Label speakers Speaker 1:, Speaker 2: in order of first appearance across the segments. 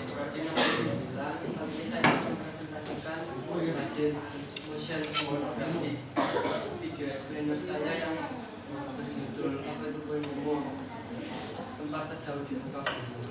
Speaker 1: Seperti yang saya bilang, kali ini saya akan presentasikan hasil motion photography video explainer saya yang berjudul apa itu poin umum tempat terjauh di muka bumi.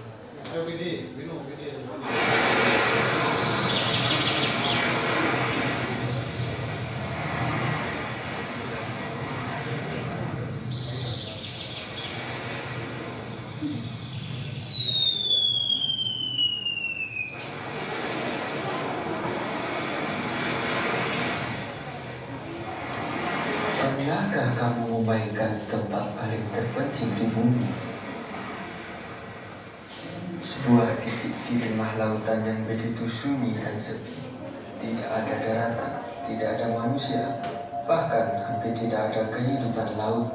Speaker 2: Pernahkah kamu membayangkan tempat paling terpencil di bumi? Sebuah titik di tengah lautan yang begitu sunyi dan sepi. Tidak ada daratan, tidak ada manusia, bahkan hampir tidak ada kehidupan laut.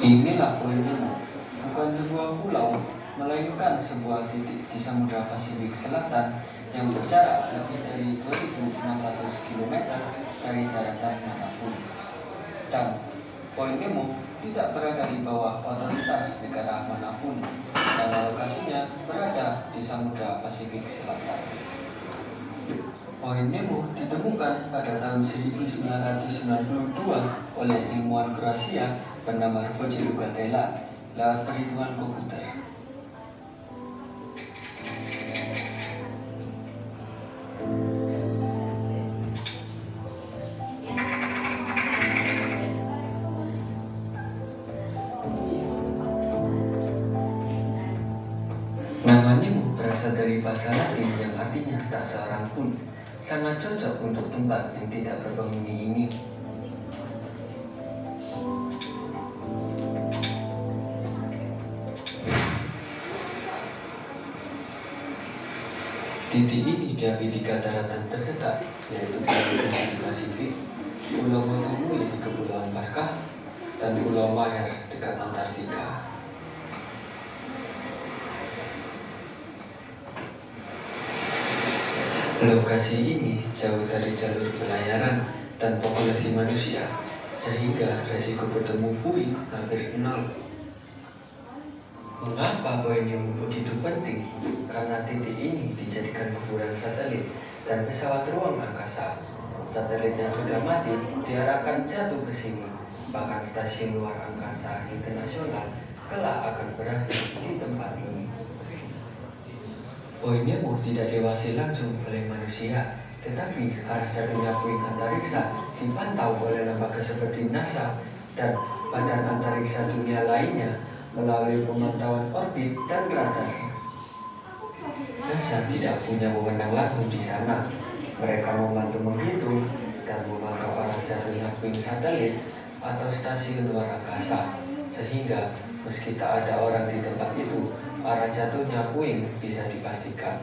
Speaker 2: Inilah poin Nemo, bukan sebuah pulau, melainkan sebuah titik di Samudra Pasifik Selatan yang berjarak lebih dari 2.600 km dari daratan manapun. Dan poin Nemo tidak berada di bawah otoritas negara manapun, karena lokasinya berada di Samudra Pasifik Selatan. Poin Nemo ditemukan pada tahun 1992 oleh ilmuwan Kroasia bernama Roger Gatela lewat perhitungan komputer. Nama Nemo berasal dari bahasa Latin yang artinya tak seorang pun. Sangat cocok untuk tempat yang tidak berpenghuni ini. Titik ini diambil di daratan terdekat, yaitu di Pasifik, Pulau Motomui di Kepulauan Paskah, dan Pulau Mayer dekat Antartika. Lokasi ini jauh dari jalur pelayaran dan populasi manusia, sehingga resiko bertemu puing hampir nol. Mengapa poin yang begitu penting? Karena titik ini dijadikan kuburan satelit dan pesawat ruang angkasa. Satelit yang sudah mati diarahkan jatuh ke sini. Bahkan stasiun luar angkasa internasional kelak akan berakhir di tempat ini. Poin Nemo tidak diawasi langsung oleh manusia, tetapi arah satunya puing antariksa dipantau oleh lembaga seperti NASA dan badan antariksa dunia lainnya melalui pemantauan orbit dan radar. NASA tidak punya wewenang langsung di sana. Mereka membantu menghitung dan memantau arah jatuhnya puing satelit atau stasiun luar angkasa, sehingga meski tak ada orang di tempat itu, arah jatuhnya puing bisa dipastikan.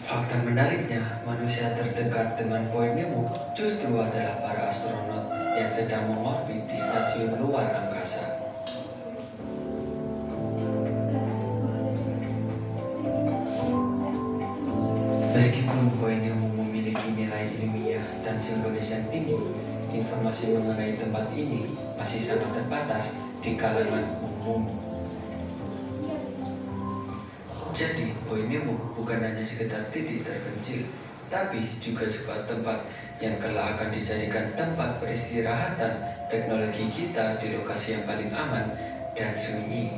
Speaker 2: Fakta menariknya, manusia terdekat dengan poin Nemo justru adalah para astronot yang sedang mengorbit di stasiun luar angkasa. Meskipun poin Nemo memiliki nilai ilmiah dan simbolis yang tinggi, informasi mengenai tempat ini masih sangat terbatas di kalangan umum. Jadi, poin Nemo bukan hanya sekedar titik terpencil, tapi juga sebuah tempat yang kelak akan dijadikan tempat peristirahatan teknologi kita di lokasi yang paling aman dan sunyi.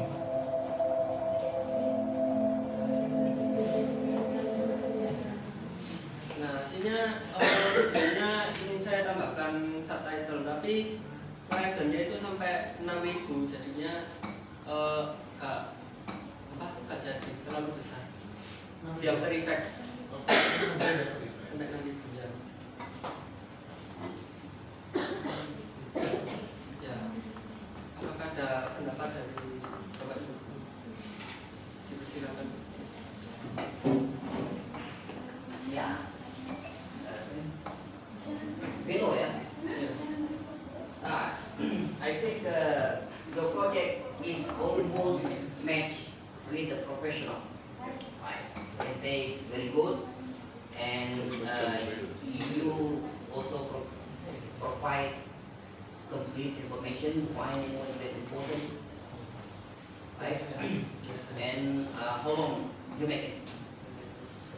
Speaker 1: Nah, hasilnya videonya ingin saya tambahkan subtitle, tapi frekuensinya itu sampai 6.000, jadinya gak jadi terlalu besar. Di After Effects sampai 6.000 ya. Ya, apakah ada pendapat dari Bapak Ibu? Dipersilakan.
Speaker 3: Ya, Vino ya. I think the project is almost matched with the professional. Right. It's say it's very good, and you also provide complete information why Nemo is very important, right? And how long you make it?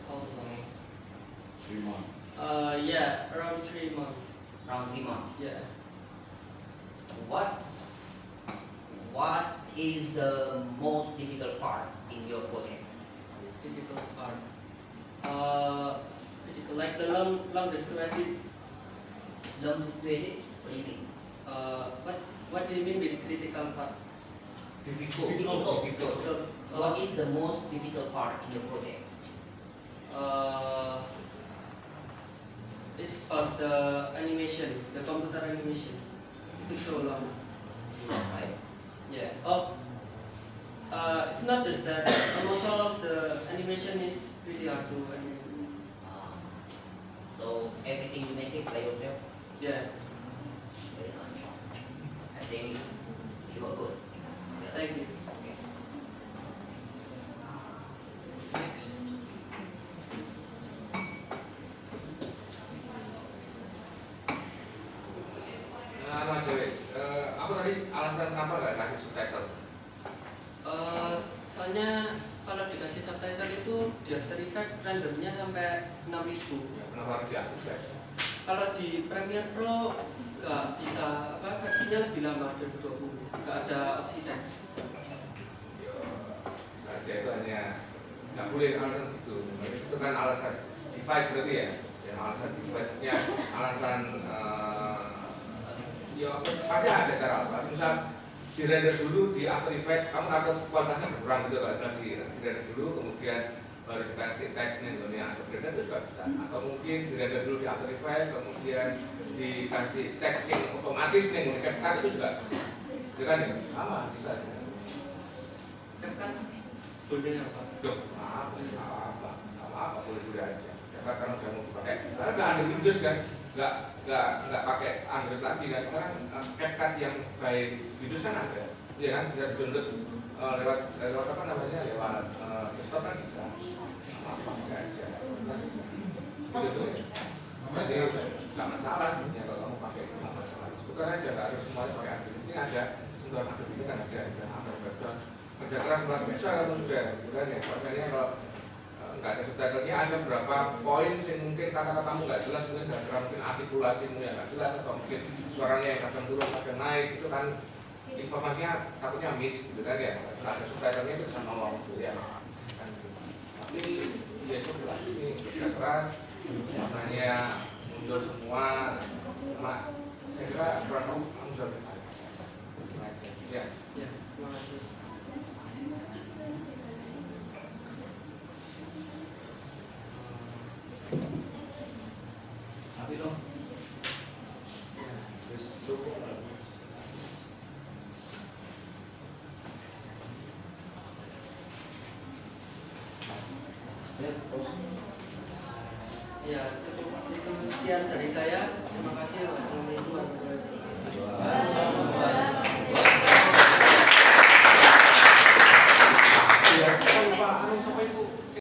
Speaker 1: How long?
Speaker 4: 3 months.
Speaker 1: Yeah, around 3 months.
Speaker 3: Around 3 months.
Speaker 1: Yeah.
Speaker 3: What is the most difficult part in your project?
Speaker 1: Critical part. Critical, like the longest to edit.
Speaker 3: Long situated? What do you mean?
Speaker 1: What do you mean with critical part?
Speaker 3: Difficult.
Speaker 1: Difficult.
Speaker 3: What is the most difficult part in your project?
Speaker 1: It's about the animation, the computer animation. It is so long.
Speaker 3: Right?
Speaker 1: Yeah. It's not just that. Almost all of the animation is pretty hard to animate.
Speaker 3: So everything you make it by yourself?
Speaker 1: Yeah.
Speaker 3: Very nice. I think you are good.
Speaker 1: Thank you.
Speaker 3: Okay.
Speaker 1: Next.
Speaker 4: Mas Dewi, apa tadi alasan kenapa nggak kasih subtitle?
Speaker 1: Soalnya kalau dikasih subtitle itu di After Effects rendernya sampai 6000.
Speaker 4: Kenapa harus dihapus ya?
Speaker 1: Kalau di Premiere Pro nggak bisa, versinya lebih lama dari 20, nggak ada opsi teks.
Speaker 4: Ya, saja itu hanya nggak boleh alasan gitu. Itu kan alasan device berarti ya? Ya alasan device-nya, alasan ya pasti ada cara apa? Misal di render dulu di After Effects, kamu takut kualitasnya berkurang gitu kalau di render dulu kemudian baru dikasih teks nih dunia atau render itu juga bisa. Atau mungkin di render dulu di After Effects kemudian dikasih teks yang otomatis nih di CapCut itu juga bisa. Itu kan ya? Sama bisa.
Speaker 1: CapCut boleh apa?
Speaker 4: Duh, apa boleh aja. CapCut sekarang udah mau dipakai. Karena nggak ada Windows kan, nggak pakai Android lagi kan. Sekarang CapCut yang baik Windows kan ada, iya kan bisa di-download lewat apa namanya lewat desktop kan bisa. Apa aja. Gitu tuh. Jadi nggak masalah sebenarnya kalau kamu pakai nggak masalah. Bukan aja nggak harus semuanya pakai Android. Ini ada sentuhan Android itu kan ada kerja keras luar biasa kalau sudah gitu kan ya. Makanya kalau nggak ada subtitlenya ada beberapa poin yang mungkin kata-katamu nggak jelas, mungkin gara-gara mungkin artikulasimu yang nggak jelas atau mungkin suaranya yang kadang turun kadang naik, itu kan informasinya takutnya miss gitu kan ya. Kalau ada subtitlenya itu bisa nolong gitu ya. Kan, tapi ya sudah ini kerja keras maknanya mundur semua. Saya kira kurang kamu sudah berhasil. Ya.
Speaker 1: Ya, terima kasih.
Speaker 4: Tapi dong. Terus cukup.
Speaker 1: Ya, cukup sekian dari saya. Terima kasih. Wassalamualaikum warahmatullahi wabarakatuh.